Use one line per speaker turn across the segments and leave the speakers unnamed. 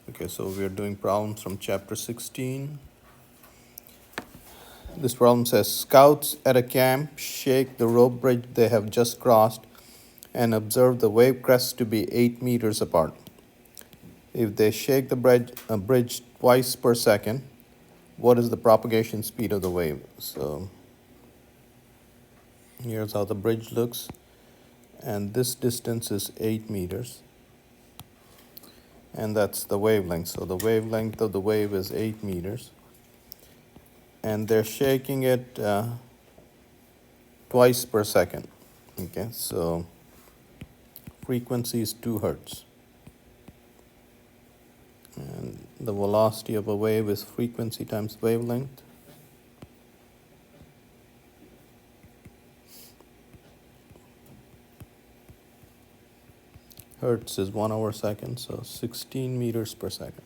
Okay, so we are doing problems from chapter 16. This problem says scouts at a camp shake the rope bridge they have just crossed and observe the wave crests to be 8 meters apart. If they shake the bridge twice per second, what is the propagation speed of the wave? So here's how the bridge looks, and this distance is 8 meters, and that's the wavelength. So the wavelength of the wave is 8 meters, and they're shaking it twice per second. Okay, so frequency is 2 hertz, and the velocity of a wave is frequency times wavelength. Hertz is 1/second, so 16 meters per second.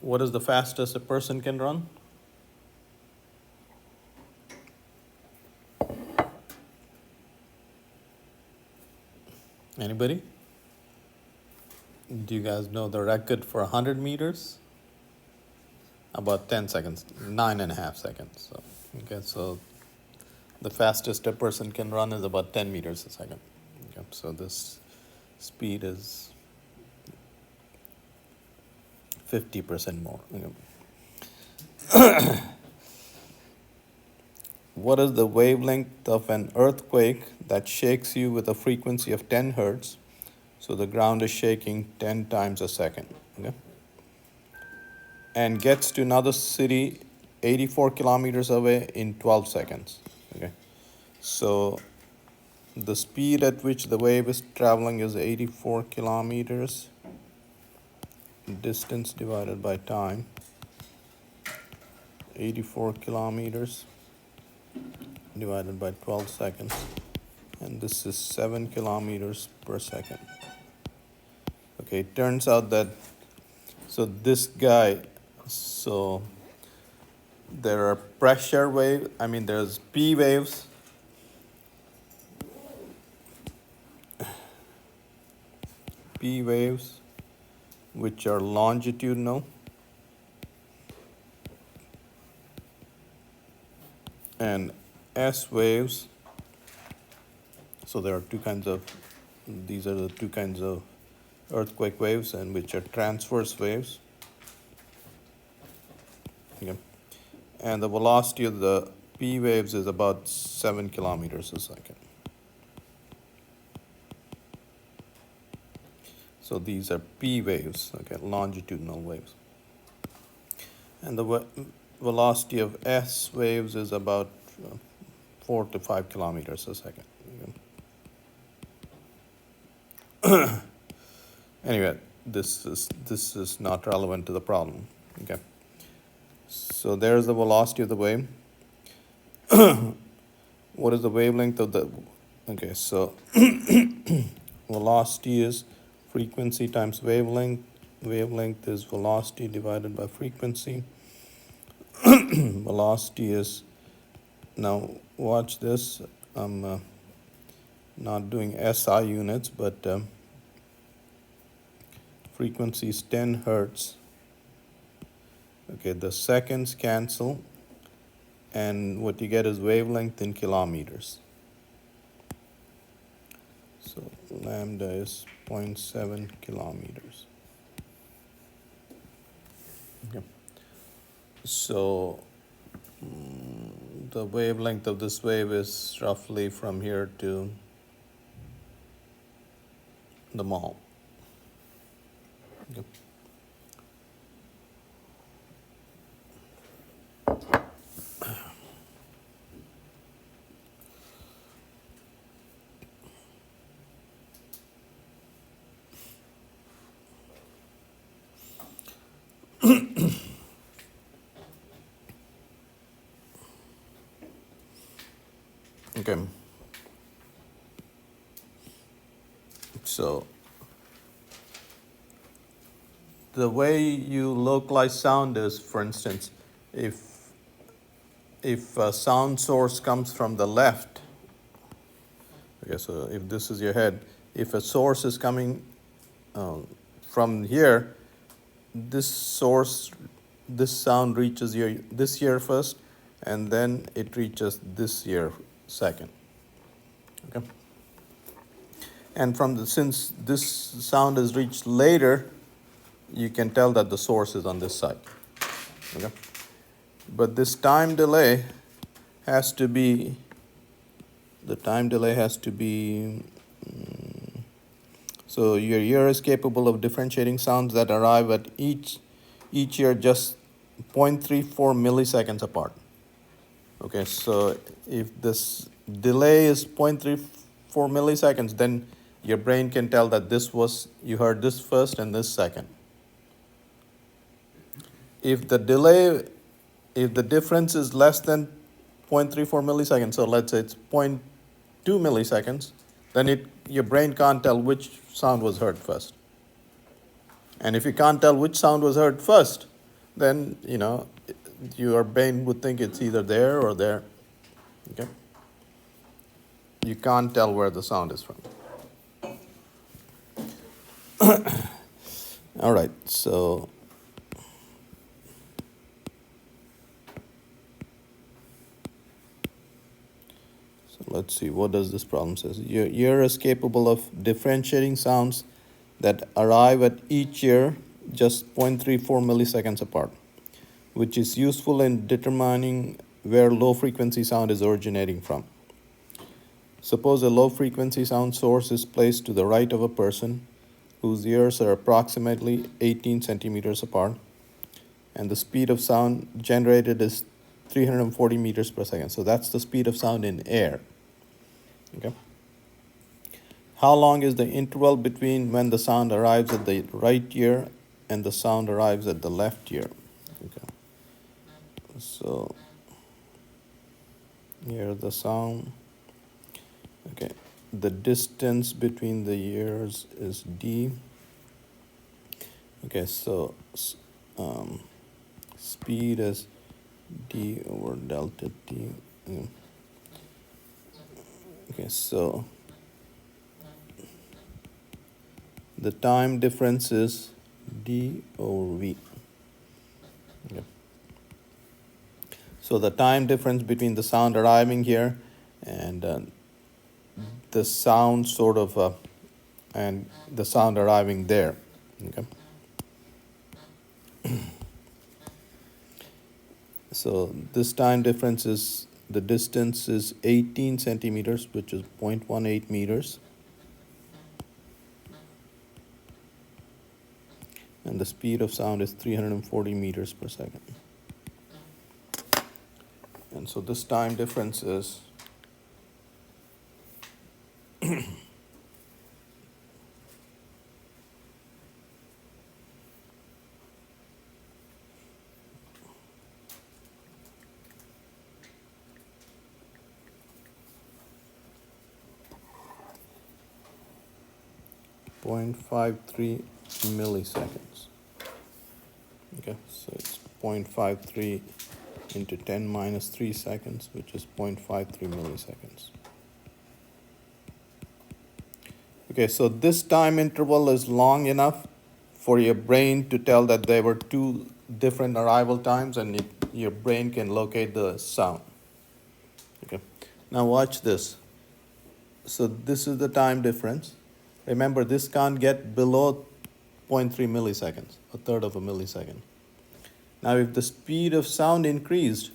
What is the fastest a person can run? Anybody? Do you guys know the record for 100 meters? About 10 seconds, 9.5 seconds. So, okay, so the fastest a person can run is about 10 meters a second. Okay, so this speed is 50% more. Okay. What is the wavelength of an earthquake that shakes you with a frequency of 10 hertz? So the ground is shaking 10 times a second. Okay? And gets to another city 84 kilometers away in 12 seconds. Okay? So the speed at which the wave is traveling is 84 kilometers. Distance divided by time. 84 kilometers divided by 12 seconds. And this is 7 kilometers per second. Okay, it turns out that, so this guy, so there are pressure waves, there's P waves, which are longitudinal, and S waves. So there are these are the two kinds of earthquake waves, and which are transverse waves. Okay. And the velocity of the P waves is about 7 kilometers a second. So these are P waves, okay, longitudinal waves. And the velocity of S waves is about 4 to 5 kilometers a second. Anyway, this is not relevant to the problem. Okay. So there's the velocity of the wave. What is the wavelength of the? Okay, so velocity is frequency times wavelength. Wavelength is velocity divided by frequency. Velocity is, now watch this, I'm not doing SI units, but frequency is 10 hertz. Okay, the seconds cancel, and what you get is wavelength in kilometers. So lambda is 0.7 kilometers. Okay. So the wavelength of this wave is roughly from here to the mall. Okay. Okay. So the way you localize sound is, for instance, if if a sound source comes from the left, okay, so if this is your head, if a source is coming from here, this source, this sound reaches this ear first, and then it reaches this ear second. Okay. And since this sound is reached later, you can tell that the source is on this side. Okay. But this time delay has to be, so your ear is capable of differentiating sounds that arrive at each ear just 0.34 milliseconds apart. Okay, so if this delay is 0.34 milliseconds, then your brain can tell that you heard this first and this second. If the difference is less than 0.34 milliseconds, so let's say it's 0.2 milliseconds, then your brain can't tell which sound was heard first. And if you can't tell which sound was heard first, then, your brain would think it's either there or there. Okay? You can't tell where the sound is from. All right, so let's see, what does this problem say? Your ear is capable of differentiating sounds that arrive at each ear just 0.34 milliseconds apart, which is useful in determining where low-frequency sound is originating from. Suppose a low-frequency sound source is placed to the right of a person whose ears are approximately 18 centimeters apart, and the speed of sound generated is 340 meters per second. So that's the speed of sound in air. Okay. How long is the interval between when the sound arrives at the right ear and the sound arrives at the left ear? Okay. So here the sound. Okay. The distance between the ears is d. Okay, so speed is d over delta t. Okay, so the time difference is d over v. Okay. So the time difference between the sound arriving here and the sound and the sound arriving there. Okay. So this time difference is, the distance is 18 centimeters, which is 0.18 meters. And the speed of sound is 340 meters per second. And so this time difference is 0.53 milliseconds. Okay, so it's 0.53 into 10 minus 3 seconds, which is 0.53 milliseconds. Okay, so this time interval is long enough for your brain to tell that there were two different arrival times, and your brain can locate the sound. Okay, now watch this. So this is the time difference. Remember, this can't get below 0.3 milliseconds, a third of a millisecond. Now, if the speed of sound increased,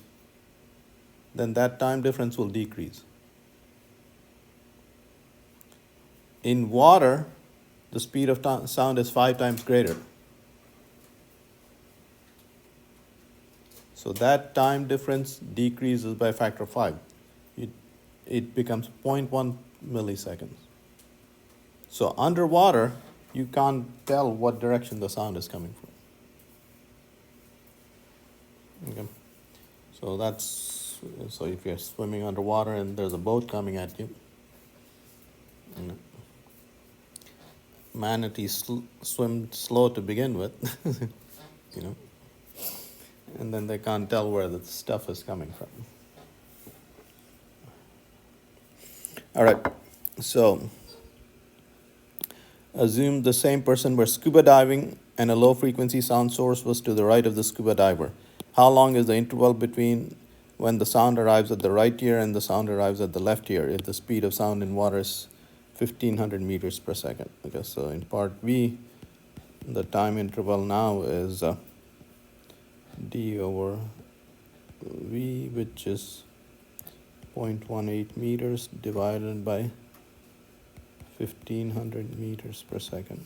then that time difference will decrease. In water, the speed of sound is 5 times greater. So that time difference decreases by a factor of 5. It becomes 0.1 milliseconds. So underwater, you can't tell what direction the sound is coming from. Okay. So if you're swimming underwater and there's a boat coming at you, manatees swim slow to begin with, and then they can't tell where the stuff is coming from. All right, so assume the same person were scuba diving and a low frequency sound source was to the right of the scuba diver. How long is the interval between when the sound arrives at the right ear and the sound arrives at the left ear if the speed of sound in water is 1500 meters per second? Okay, so in part B, the time interval now is d over v, which is 0.18 meters divided by 1500 meters per second.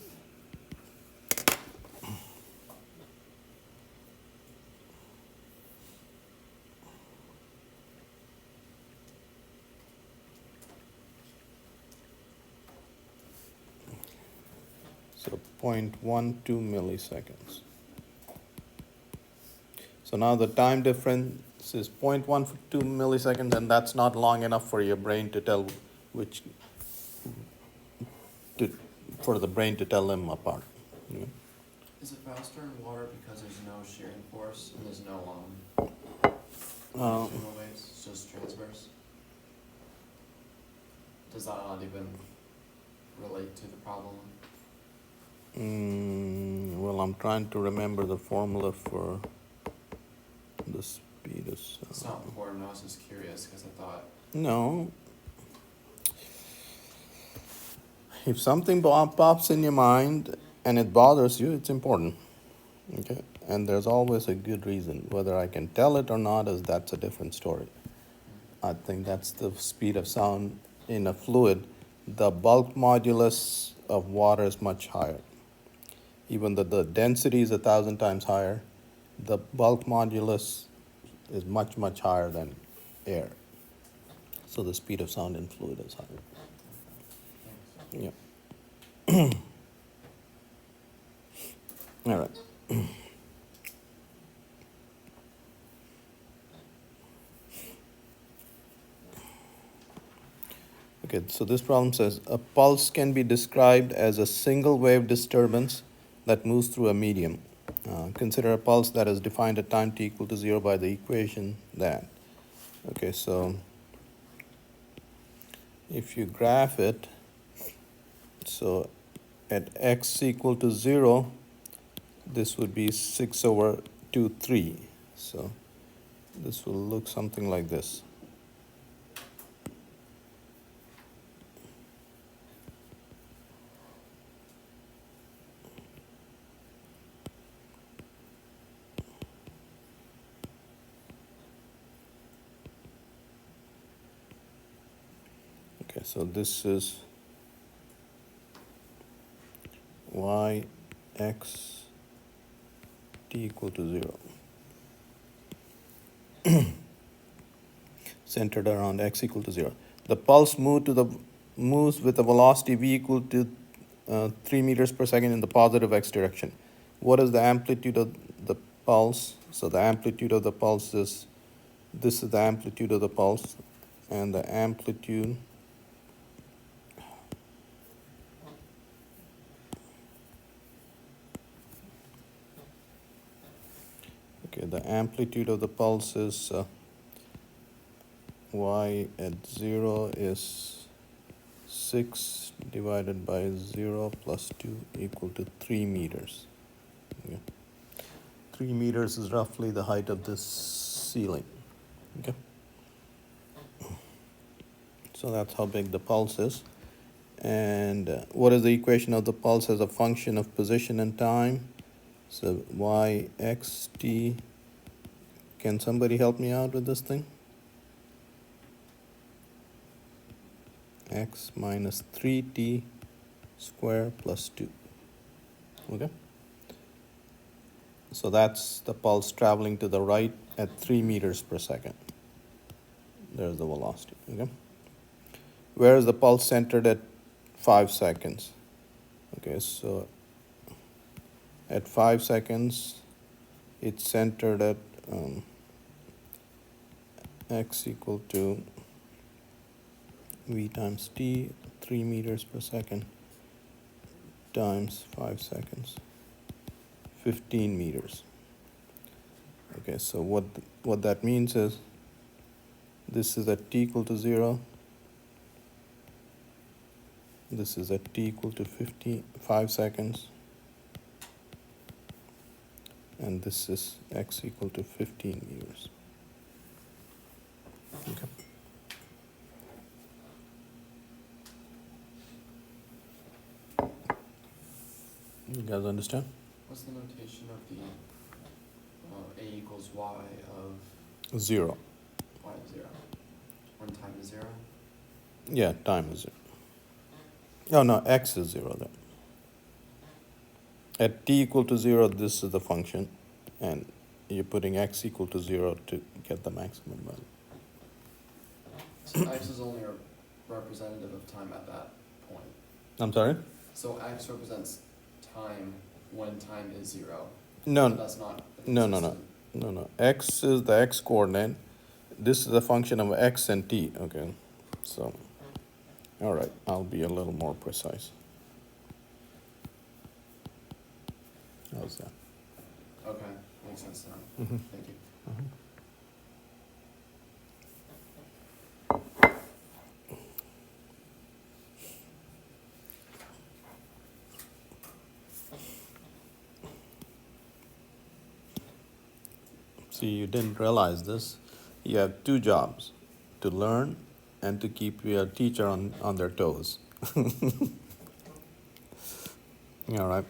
So 0.12 milliseconds. So now the time difference is 0.12 milliseconds, and that's not long enough for your brain to tell which, to, for the brain to tell them apart. You know?
Is it faster in water because there's no shearing force and there's no longitudinal waves? It's just transverse. Does that not even relate to the problem?
Well, I'm trying to remember the formula for the speed of
It's
sound.
not important. I was just curious because I thought.
No. If something pops in your mind and it bothers you, it's important. Okay? And there's always a good reason. Whether I can tell it or not, that's a different story. I think that's the speed of sound in a fluid. The bulk modulus of water is much higher. Even though the density is 1,000 times higher, the bulk modulus is much, much higher than air. So the speed of sound in fluid is higher.
Thanks.
Yeah. All right. Okay, so this problem says a pulse can be described as a single wave disturbance that moves through a medium. Consider a pulse that is defined at time t equal to 0 by the equation that. Okay, so if you graph it, so at x equal to 0, this would be 6 over 2, 3. So this will look something like this. Okay, so this is y x t equal to 0. Centered around x equal to 0. The pulse moves with a velocity v equal to 3 meters per second in the positive x direction. What is the amplitude of the pulse? So the amplitude of the pulse is, this is the amplitude of the pulse, and the amplitude the amplitude of the pulse is y at 0 is 6 divided by 0 plus 2 equal to 3 meters. Okay. 3 meters is roughly the height of this ceiling. Okay. So that's how big the pulse is. And what is the equation of the pulse as a function of position and time? So y x t. Can somebody help me out with this thing? X minus 3t square plus 2. Okay? So that's the pulse traveling to the right at 3 meters per second. There's the velocity. Okay? Where is the pulse centered at 5 seconds? Okay, so at 5 seconds, it's centered at x equal to v times t, 3 meters per second, times 5 seconds, 15 meters. Okay, so what that means is this is at t equal to 0, This is at t equal to 55 seconds. And this is x equal to 15 meters. Okay. You guys understand?
What's the notation of the a equals y of
0.
y of 0? When time is 0?
Yeah, time is 0. Oh, no, x is 0 then. At t equal to 0, this is the function, and you're putting x equal to 0 to get the maximum value.
So x is only a representative of time at that point.
I'm sorry?
So x represents time when time is 0.
No,
But that's not
no.
consistent.
No. X is the x coordinate. This is a function of x and t, okay? So, all right, I'll be a little more precise. How's that?
Okay, makes sense now.
Mhm.
Thank you.
See, you didn't realize this. You have two jobs, to learn and to keep your teacher on their toes. All right.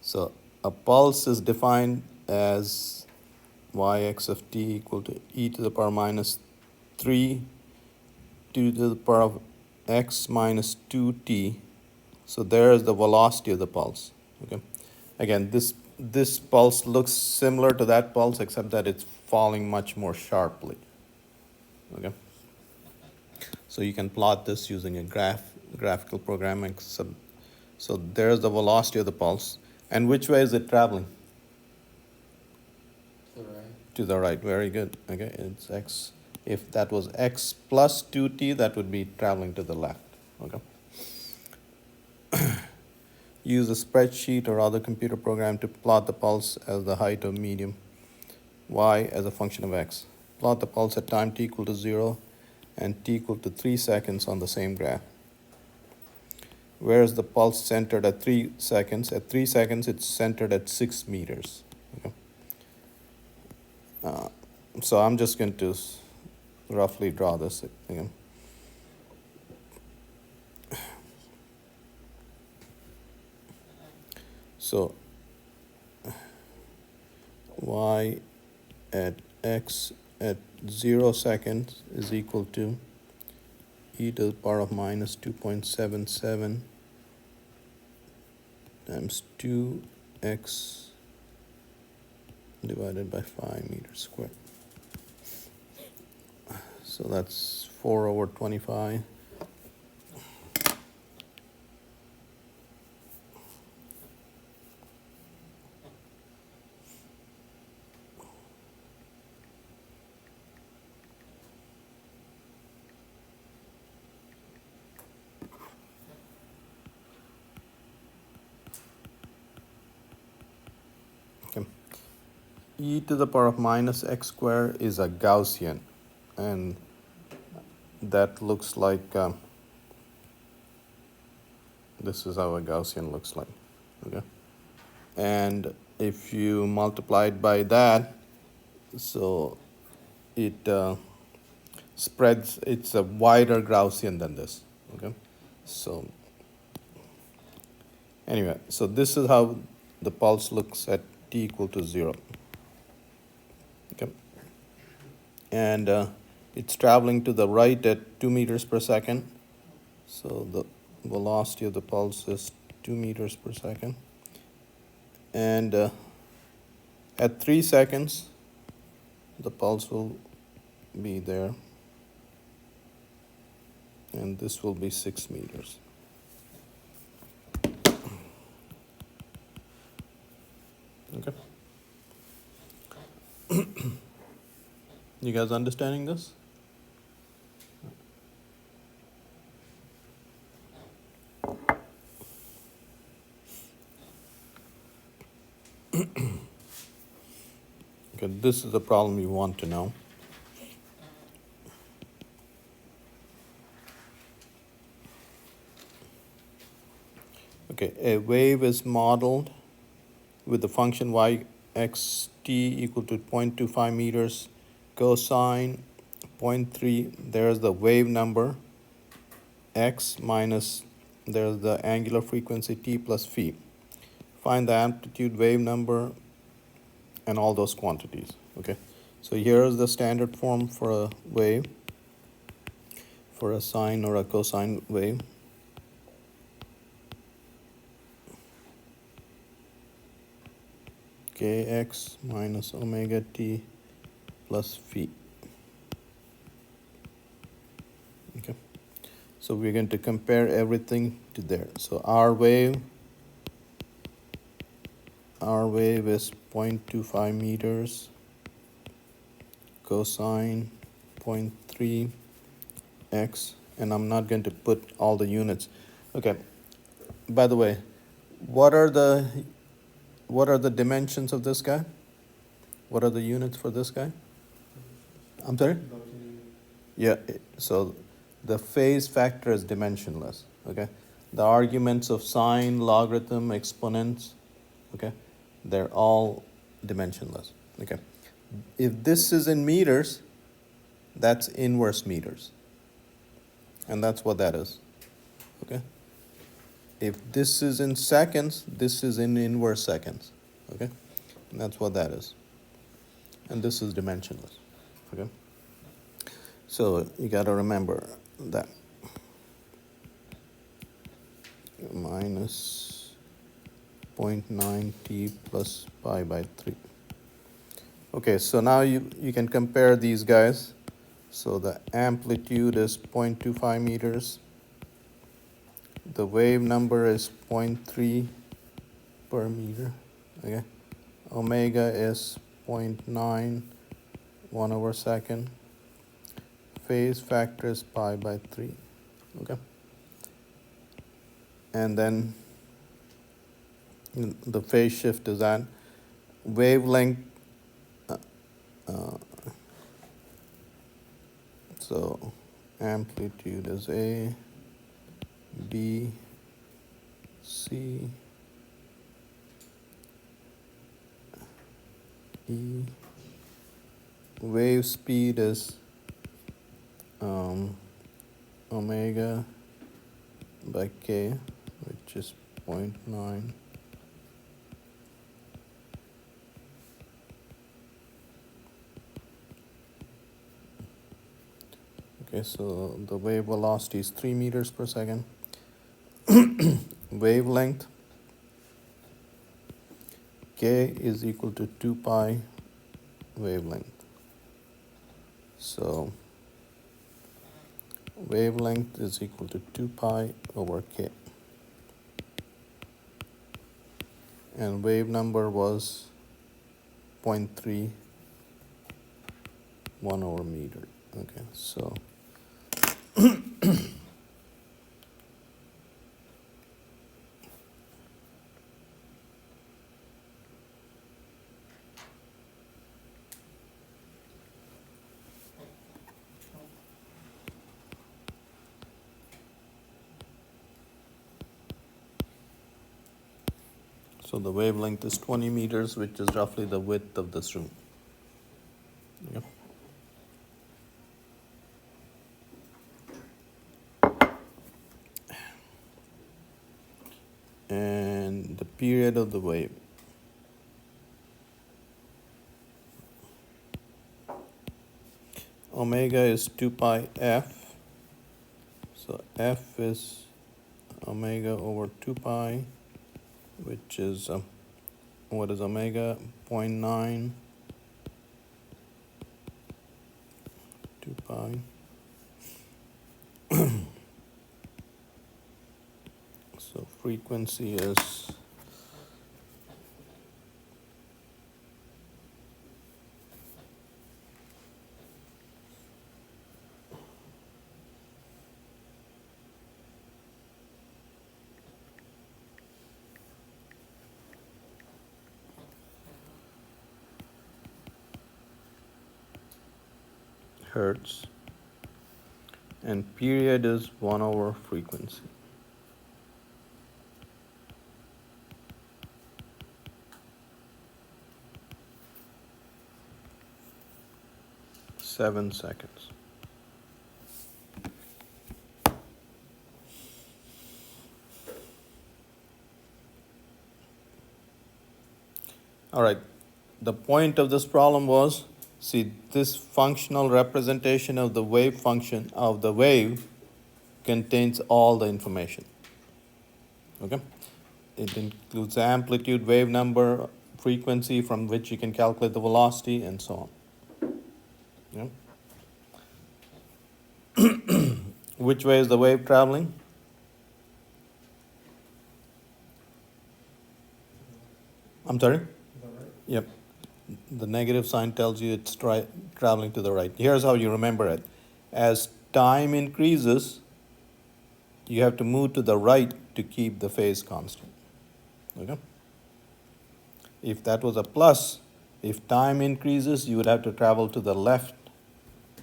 So a pulse is defined as yx of t equal to e to the power minus 3 to the power of x minus 2t. So there is the velocity of the pulse. Okay. Again, this pulse looks similar to that pulse, except that it's falling much more sharply. Okay. So you can plot this using a graphical programming. So there's the velocity of the pulse. And which way is it traveling?
To the right.
To the right. Very good. Okay, it's x. If that was x plus 2t, that would be traveling to the left. Okay. Use a spreadsheet or other computer program to plot the pulse as the height of medium, y as a function of x. Plot the pulse at time t equal to 0 and t equal to 3 seconds on the same graph. Where is the pulse centered at 3 seconds? At 3 seconds, it's centered at 6 meters. Okay. So I'm just going to roughly draw this again. So y at x at 0 seconds is equal to e to the power of minus 2.77 times 2x divided by 5 meters squared. So that's 4/25. Okay. E to the power of minus x squared is a Gaussian, and that looks like this is how a Gaussian looks like. Okay. And if you multiply it by that, so it spreads, it's a wider Gaussian than this. Okay. So anyway, so this is how the pulse looks at t equal to 0. Okay. And it's traveling to the right at 2 meters per second. So the velocity of the pulse is 2 meters per second. And at 3 seconds, the pulse will be there. And this will be 6 meters. Okay. You guys understanding this? Okay, this is the problem you want to know. Okay, a wave is modeled with the function yxt equal to 0.25 meters, cosine 0.3, there's the wave number, x minus, there's the angular frequency t plus phi. Find the amplitude, wave number, and all those quantities, okay? So here's the standard form for a wave, for a sine or a cosine wave. Kx minus omega t plus phi. Okay, so we're going to compare everything to there. So our wave is 0.25 meters, cosine 0.3 x, and I'm not going to put all the units. Okay, by the way, what are the dimensions of this guy? What are the units for this guy? I'm sorry? Yeah, so the phase factor is dimensionless, okay? The arguments of sine, logarithm, exponents, okay? They're all dimensionless, okay? If this is in meters, that's inverse meters. And that's what that is, okay? If this is in seconds, this is in inverse seconds, okay? And that's what that is. And this is dimensionless, okay? So you got to remember that. Minus 0.9 t plus pi by 3. Okay, so now you can compare these guys. So the amplitude is 0.25 meters. The wave number is 0.3 per meter. Okay, omega is 0.9, 1 over second. Phase factor is pi by 3. Okay, and then the phase shift is that wavelength. So amplitude is A, B, C, E. Wave speed is omega by K, which is 0.9. Okay, so the wave velocity is 3 meters per second. Wavelength, K is equal to 2 pi wavelength. So wavelength is equal to 2 pi over K. And wave number was 0.3, 1 over meter. Okay, so the wavelength is 20 meters, which is roughly the width of this room. Yep. And the period of the wave. Omega is 2 pi f. So f is omega over 2 pi, which is, what is omega? 0.9, 2 pi. So frequency is hertz, and period is 1 over frequency. 7 seconds. All right, the point of this problem was, see, this functional representation of the wave function of the wave contains all the information, okay? It includes the amplitude, wave number, frequency from which you can calculate the velocity, and so on. Yeah? Which way is the wave traveling? I'm sorry? Yep. The negative sign tells you it's traveling to the right. Here's how you remember it. As time increases, you have to move to the right to keep the phase constant. Okay? If that was a plus, if time increases, you would have to travel to the left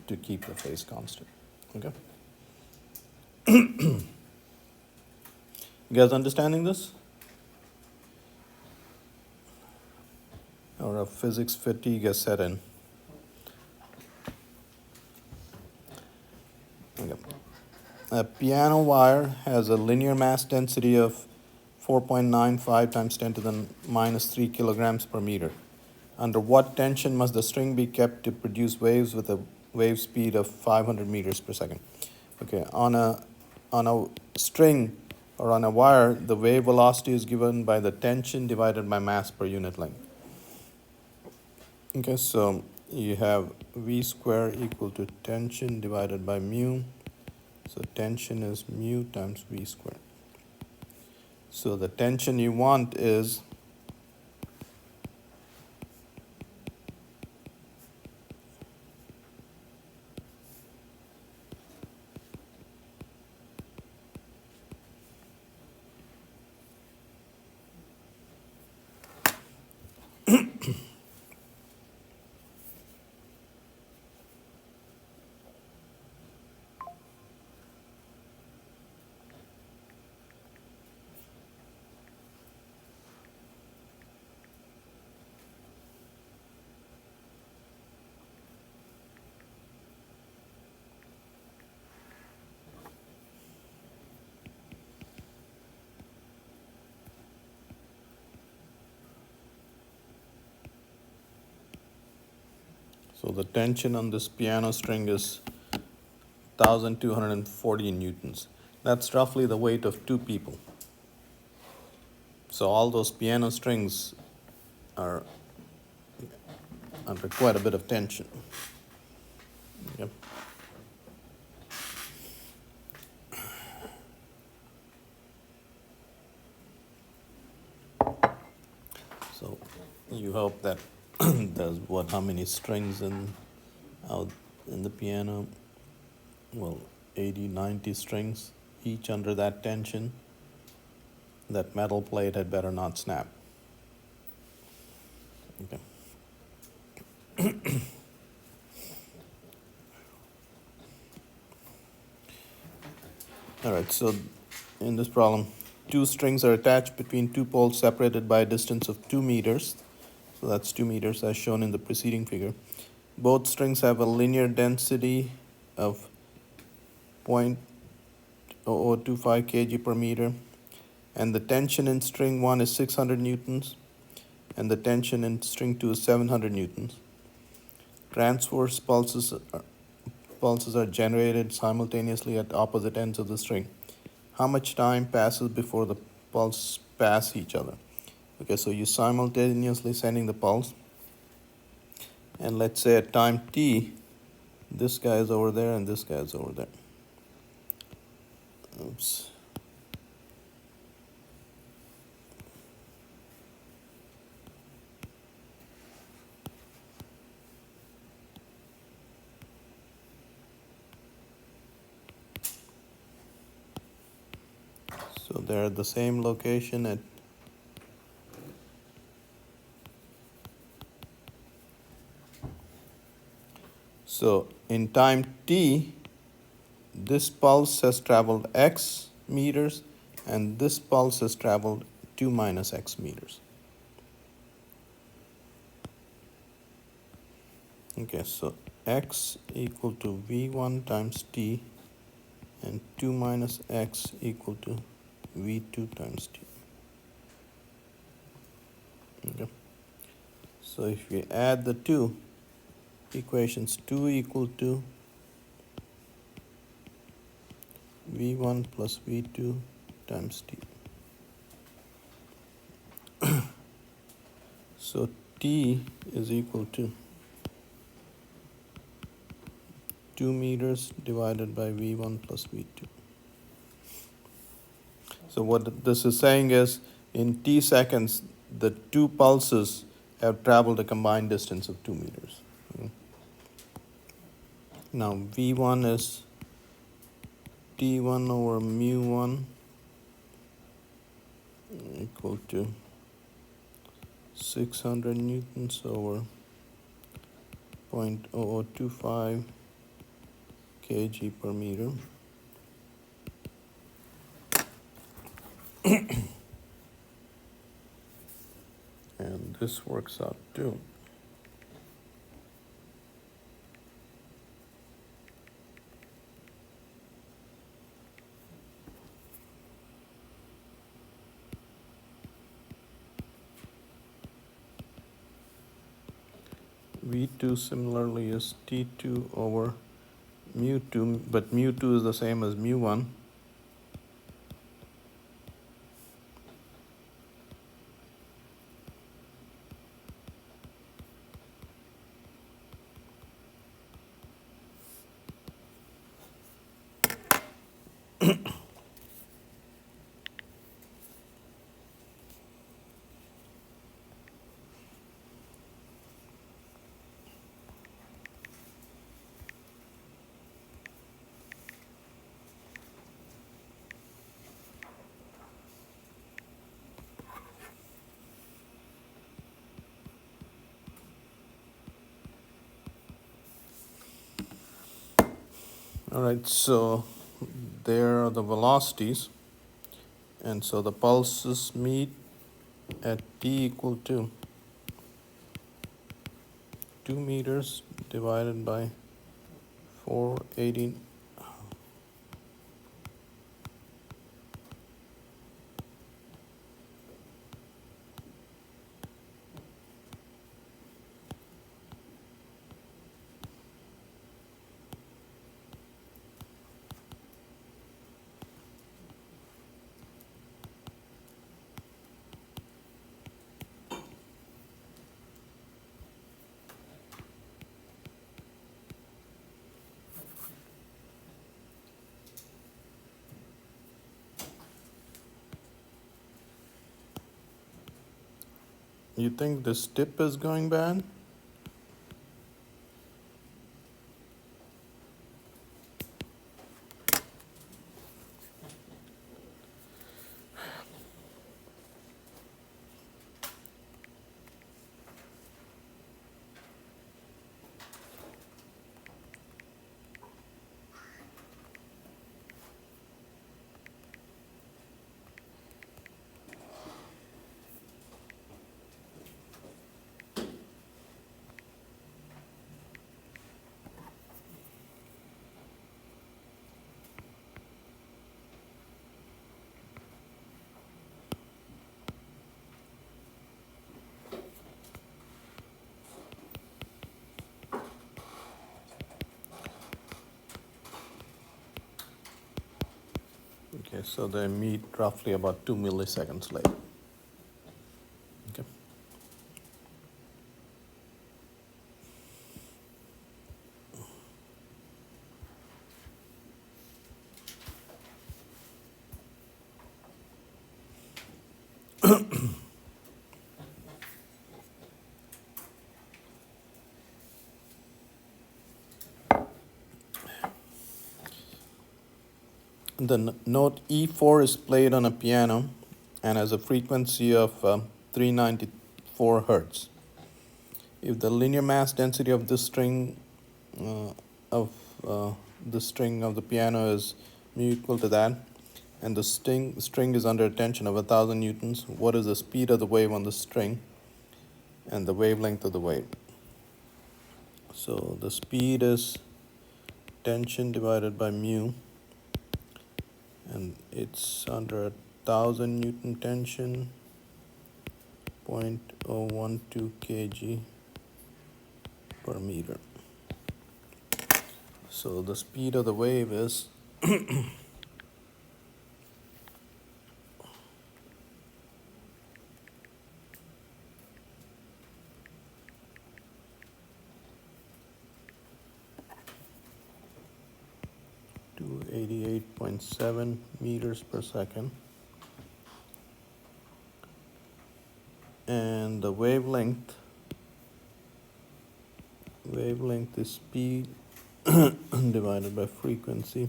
to keep the phase constant. Okay? You guys understanding this? Or a physics fatigue has set in? Okay. A piano wire has a linear mass density of 4.95 times 10 to the minus 3 kilograms per meter. Under what tension must the string be kept to produce waves with a wave speed of 500 meters per second? Okay, on a string or on a wire, the wave velocity is given by the tension divided by mass per unit length. Okay, so you have V square equal to tension divided by mu. So tension is mu times V squared. So the tension you want is so the tension on this piano string is 1,240 newtons. That's roughly the weight of 2 people. So all those piano strings are under quite a bit of tension. Yep. So you hope that there's how many strings out in the piano? Well, 80, 90 strings, each under that tension. That metal plate had better not snap. Okay. All right, so in this problem, 2 strings are attached between 2 poles separated by a distance of 2 meters. So that's 2 meters as shown in the preceding figure. Both strings have a linear density of 0.0025 kg per meter. And the tension in string 1 is 600 newtons. And the tension in string 2 is 700 newtons. Transverse pulses are generated simultaneously at opposite ends of the string. How much time passes before the pulses pass each other? Okay, so you simultaneously sending the pulse, and let's say at time t, this guy is over there and this guy is over there. Oops. So they're at the same location at so in time t, this pulse has traveled x meters and this pulse has traveled 2 minus x meters. Okay, so x equal to v1 times t, and 2 minus x equal to v2 times t. Okay. So if we add the two equations, 2 equal to v1 plus v2 times t. So t is equal to 2 meters divided by v1 plus v2. So what this is saying is, in t seconds, the two pulses have traveled a combined distance of 2 meters. Now v1 is t1 over mu1 equal to 600 newtons over 0.0025 kg per meter. And this works out too. V2 similarly is T2 over mu2, but mu2 is the same as mu1. All right, so there are the velocities, and so the pulses meet at t equal to 2 meters divided by 480. You think this tip is going bad? Okay, so they meet roughly about 2 milliseconds late. Okay. The note E4 is played on a piano and has a frequency of 394 hertz. If the linear mass density of this string of the string of the piano is mu equal to that, and the string is under a tension of 1,000 newtons, what is the speed of the wave on the string and the wavelength of the wave? So the speed is tension divided by mu, and it's under 1,000 Newton tension, 0.012 kg per meter. So the speed of the wave is 288.7 meters per second. And the wavelength is speed divided by frequency.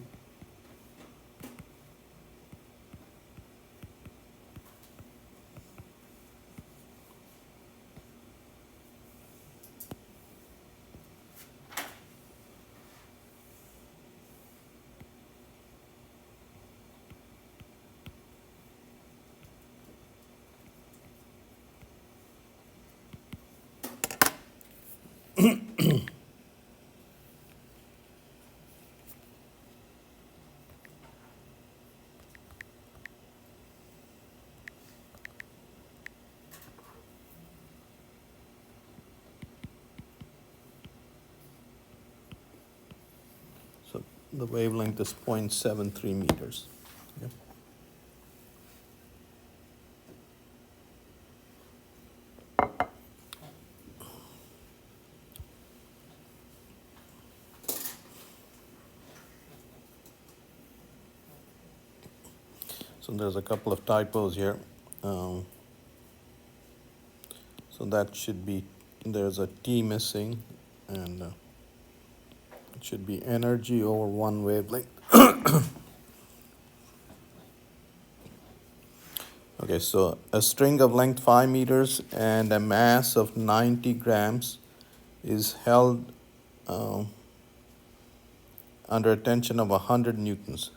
So the wavelength is 0.73 meters. Okay. So there's a couple of typos here. So that should be, there's a T missing, and it should be energy over one wavelength. Okay, so a string of length 5 meters and a mass of 90 grams is held under a tension of 100 newtons.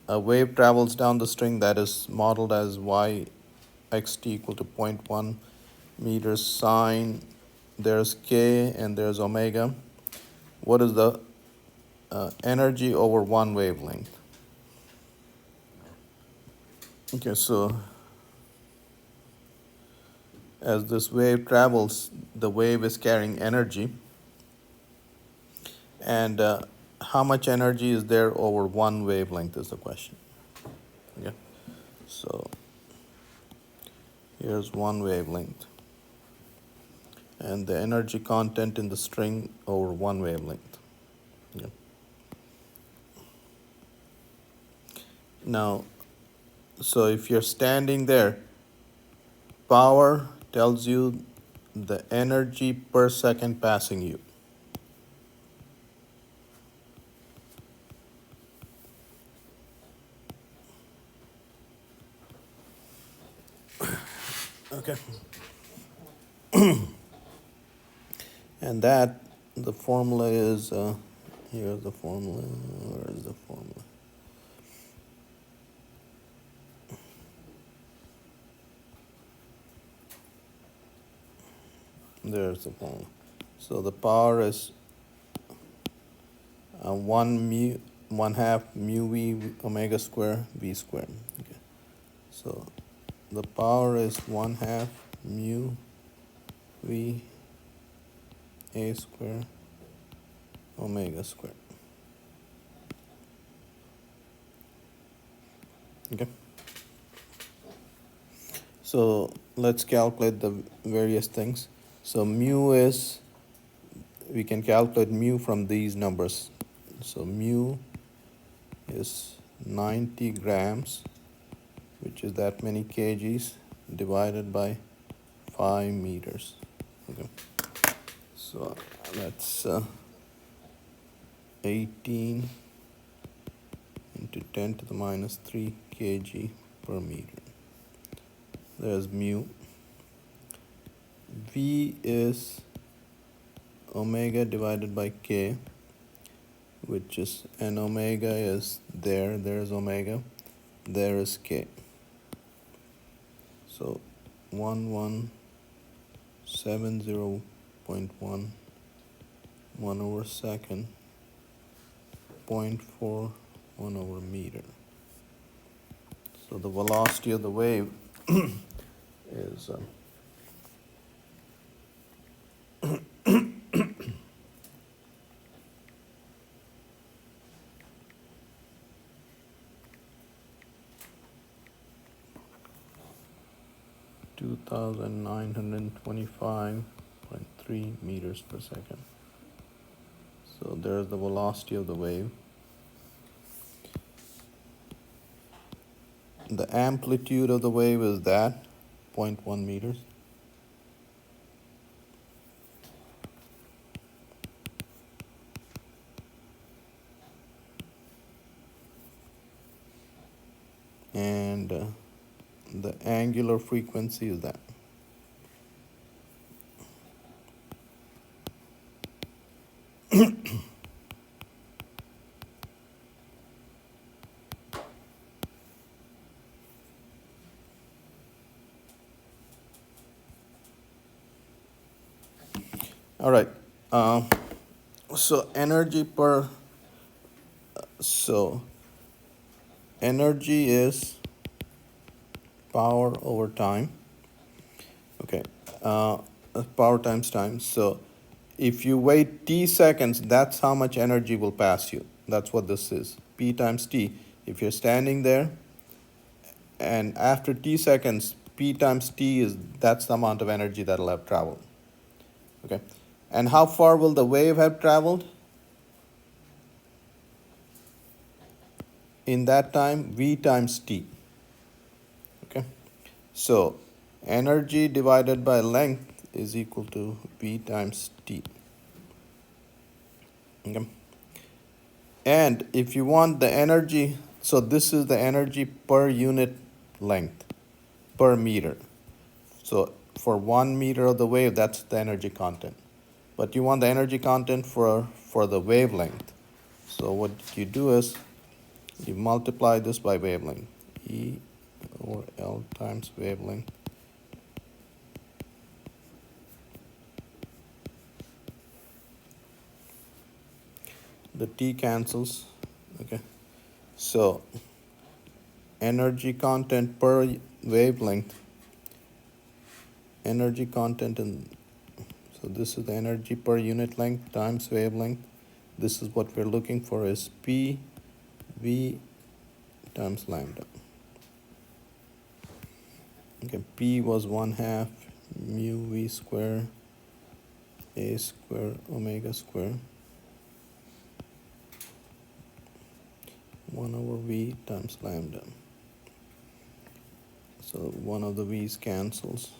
A wave travels down the string that is modeled as yxt equal to 0.1 meters sine. There's k and there's omega. What is the energy over one wavelength? Okay, so as this wave travels, the wave is carrying energy. And how much energy is there over one wavelength is the question. Okay, so here's one wavelength. And the energy content in the string over one wavelength. Okay. Now, so if you're standing there, power tells you the energy per second passing you. Okay. And that, the formula is, here's the formula, where is the formula? There's the formula. So the power is 1/2 mu v omega square v squared. Okay. So the power is 1/2 mu v a square omega square. Okay. So let's calculate the various things. So mu is, we can calculate mu from these numbers. So mu is 90 grams, which is that many kgs, divided by 5 meters. Okay. So that's 18 into 10 to the minus 3 kg per meter. There's mu. V is omega divided by k, which is, and omega is there's omega, there is k. So 1170.1 1/second, 0.4 1/meter. So the velocity of the wave is 2,925.3 meters per second. So there's the velocity of the wave. The amplitude of the wave is that, 0.1 meters. And the angular frequency is that. All right. So energy is power over time. Okay. Power times time. So if you wait t seconds, that's how much energy will pass you. That's what this is. P times t. If you're standing there, and after t seconds, P times t that's the amount of energy that'll have traveled. Okay. And how far will the wave have traveled? In that time, V times t. Okay. So energy divided by length is equal to V times t. Okay. And if you want the energy, so this is the energy per unit length, per meter. So for 1 meter of the wave, that's the energy content. But you want the energy content for the wavelength. So what you do is you multiply this by wavelength. E over L times wavelength. The T cancels. Okay. So energy content per wavelength. Energy content so this is the energy per unit length times wavelength. This is what we're looking for is P V times lambda. Okay, P was 1/2 mu V square A square omega square 1/V times lambda. So one of the V's cancels.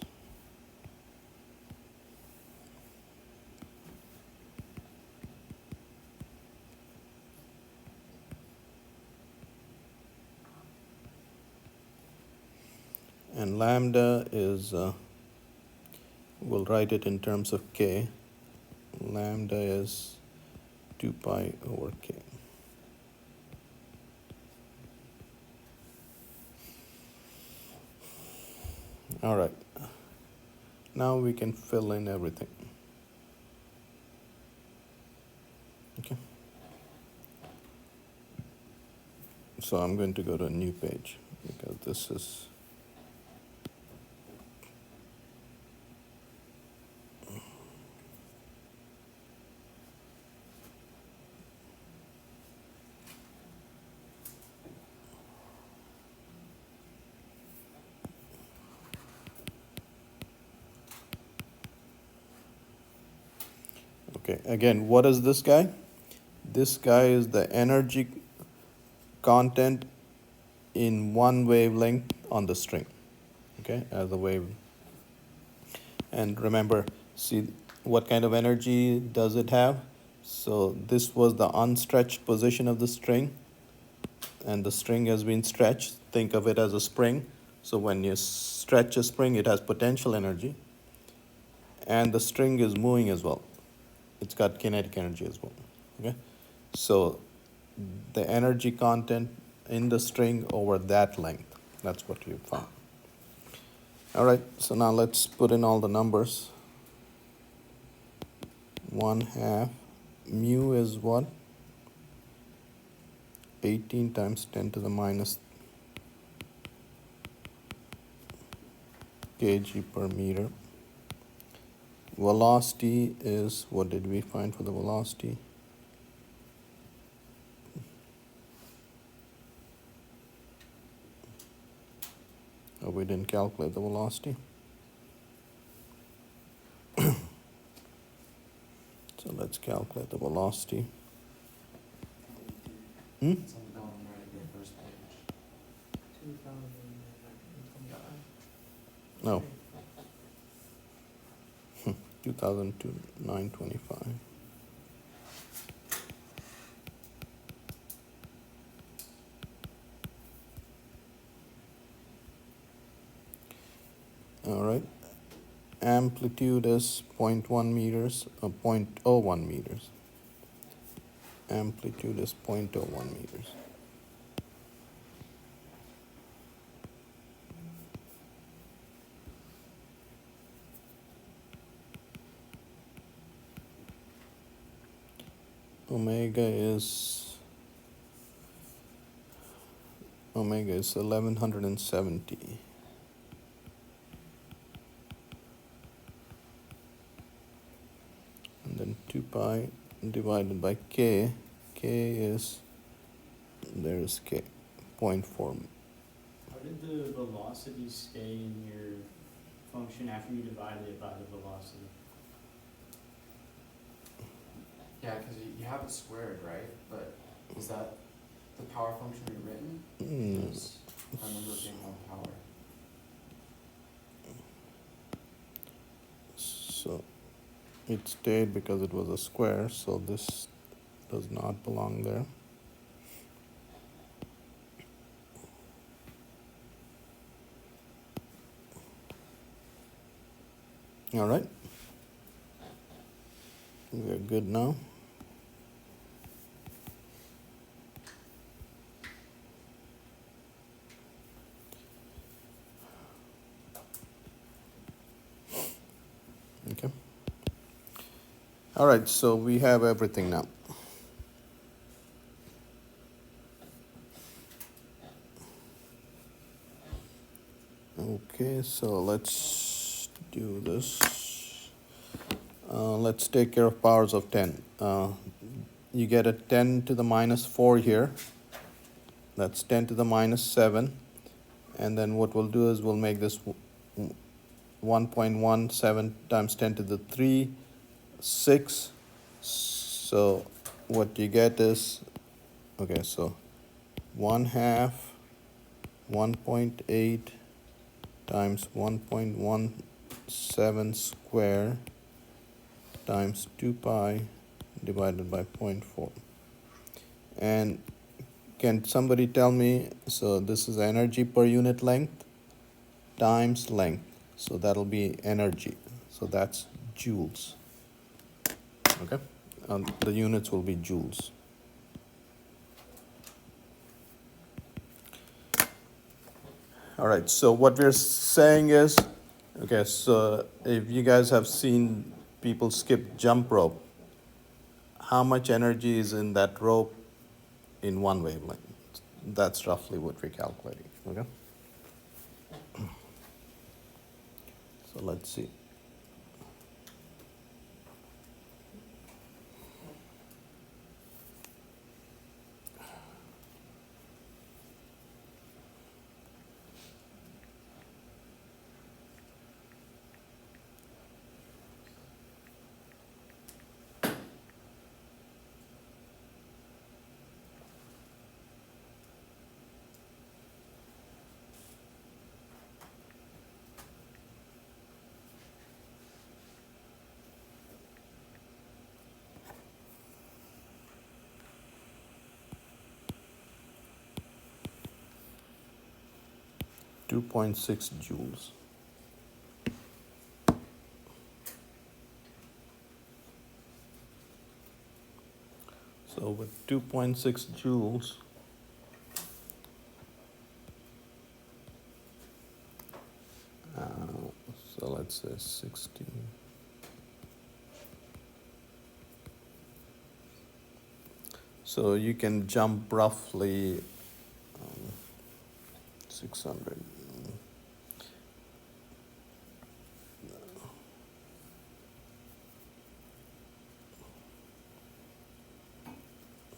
And lambda is, we'll write it in terms of K. Lambda is 2 pi over K. All right. Now we can fill in everything. Okay. So I'm going to go to a new page because this is okay. Again, what is this guy? This guy is the energy content in one wavelength on the string, okay, as a wave. And remember, see what kind of energy does it have? So this was the unstretched position of the string, and the string has been stretched. Think of it as a spring. So when you stretch a spring, it has potential energy, and the string is moving as well. It's got kinetic energy as well, okay? So the energy content in the string over that length, that's what you found. All right, so now let's put in all the numbers. 1/2 mu is what? 18 times 10 to the minus kg per meter. Velocity is, what did we find for the velocity? Oh, we didn't calculate the velocity. So let's calculate the velocity.
It's on the bottom right of your first page.
2,925.
No. 200925. All right. Amplitude is 0.1 meters, 0.01 meters. Amplitude is 0.01 meters. Omega is 1170. And then 2 pi divided by k. K is, there is k, 0.4.
How did the velocity stay in your function after you divided it by the velocity?
Yeah, because you have it squared, right? But is that the power function rewritten? Because I remember it being one power.
So it stayed because it was a square, so this does not belong there. All right. We're good now. Okay. All right, so we have everything now. Okay, so let's do this. Let's take care of powers of 10. You get a 10 to the minus 4 here. That's 10 to the minus 7. And then what we'll do is we'll make this 1.17 times 10 to the 3, 6. So what you get is, okay, so 1/2, 1.8 times 1.17 square times 2 pi divided by 0.4. And can somebody tell me, so this is energy per unit length times length. So that'll be energy. So that's joules. Okay? The units will be joules. All right, so what we're saying is, okay, so if you guys have seen people skip jump rope, how much energy is in that rope in one wavelength? That's roughly what we're calculating, okay? So let's see. .6 joules. So with 2.6 joules, so let's say 16. So you can jump roughly 600.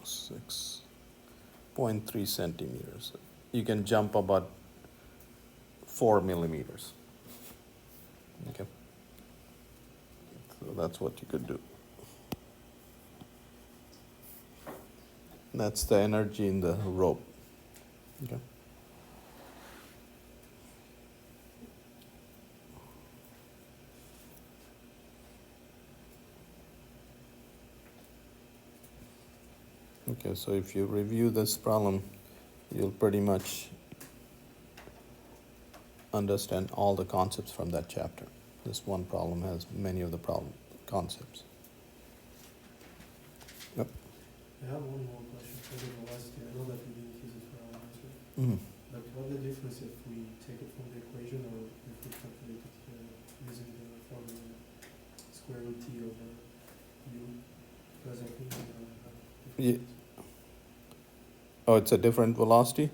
6.3 centimeters. You can jump about 4 millimeters. Okay. So that's what you could do. That's the energy in the rope. Okay. Okay, so if you review this problem, you'll pretty much understand all the concepts from that chapter. This one problem has many of the problem concepts. Yep.
I have one more question for the velocity. I know that we didn't use it for our answer,
Mhm.
but what's the difference if we take it from the equation or if we calculate it using the formula square root t over u? Because I think we don't have
Ye-
difference.
Oh, it's a different velocity?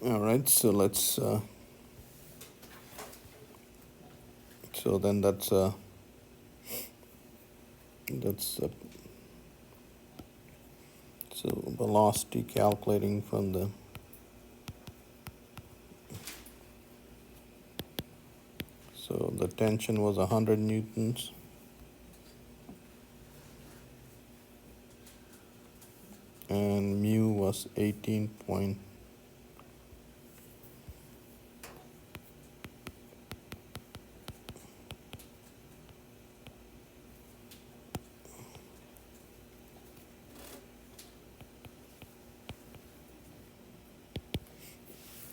Yeah.
All right, so let's, so then that's so velocity calculating from the, so the tension was 100 newtons. And mu was 18 point.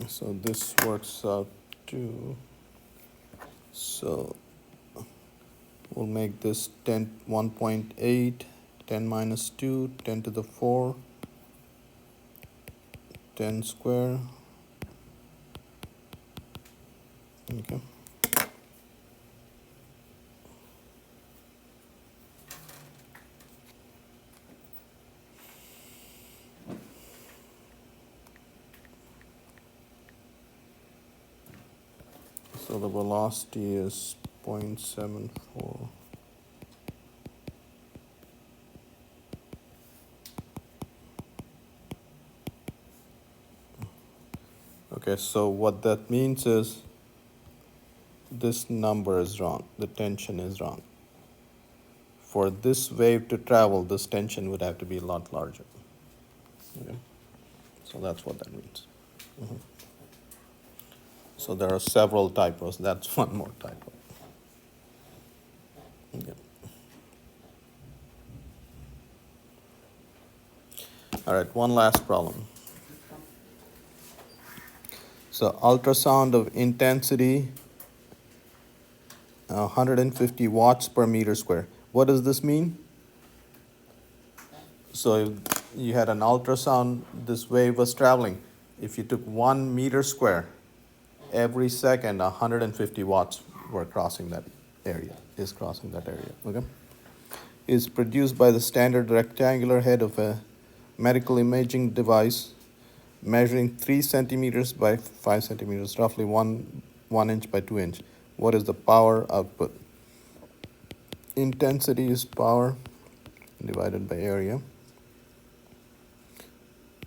So this works out to, so we'll make this 1.8, 10 minus 2, 10 to the 4, 10 square. Okay. So the velocity is 0.74. Okay, so what that means is this number is wrong. The tension is wrong. For this wave to travel, this tension would have to be a lot larger. Okay? So that's what that means. Mhm. So there are several typos. That's one more typo. Okay. All right, one last problem. So ultrasound of intensity, 150 watts per meter square. What does this mean? So if you had an ultrasound, this wave was traveling. If you took 1 meter square, every second 150 watts were crossing that area, is crossing that area, okay? Is produced by the standard rectangular head of a medical imaging device measuring 3 centimeters by 5 centimeters, roughly 1 inch by 2 inch. What is the power output? Intensity is power divided by area.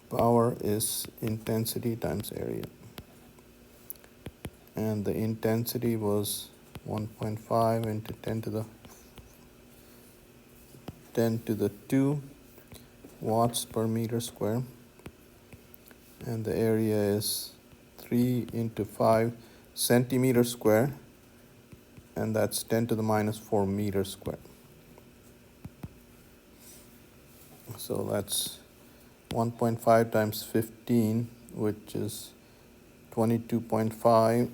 Power is intensity times area. And the intensity was 1.5 into 10 to the 2 watts per meter square. And the area is 3 into 5 centimeters square, and that's 10 to the minus 4 meters square. So that's 1.5 times 15, which is 22.5.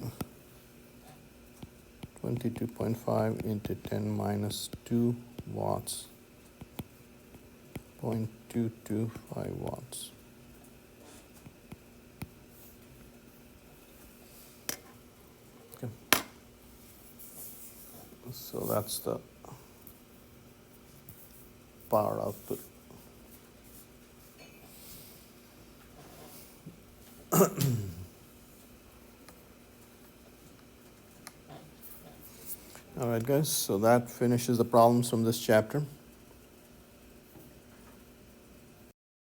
22.5 into 10 minus 2 watts, 0.225 watts. Okay. So that's the power output. All right, guys, so that finishes the problems from this chapter.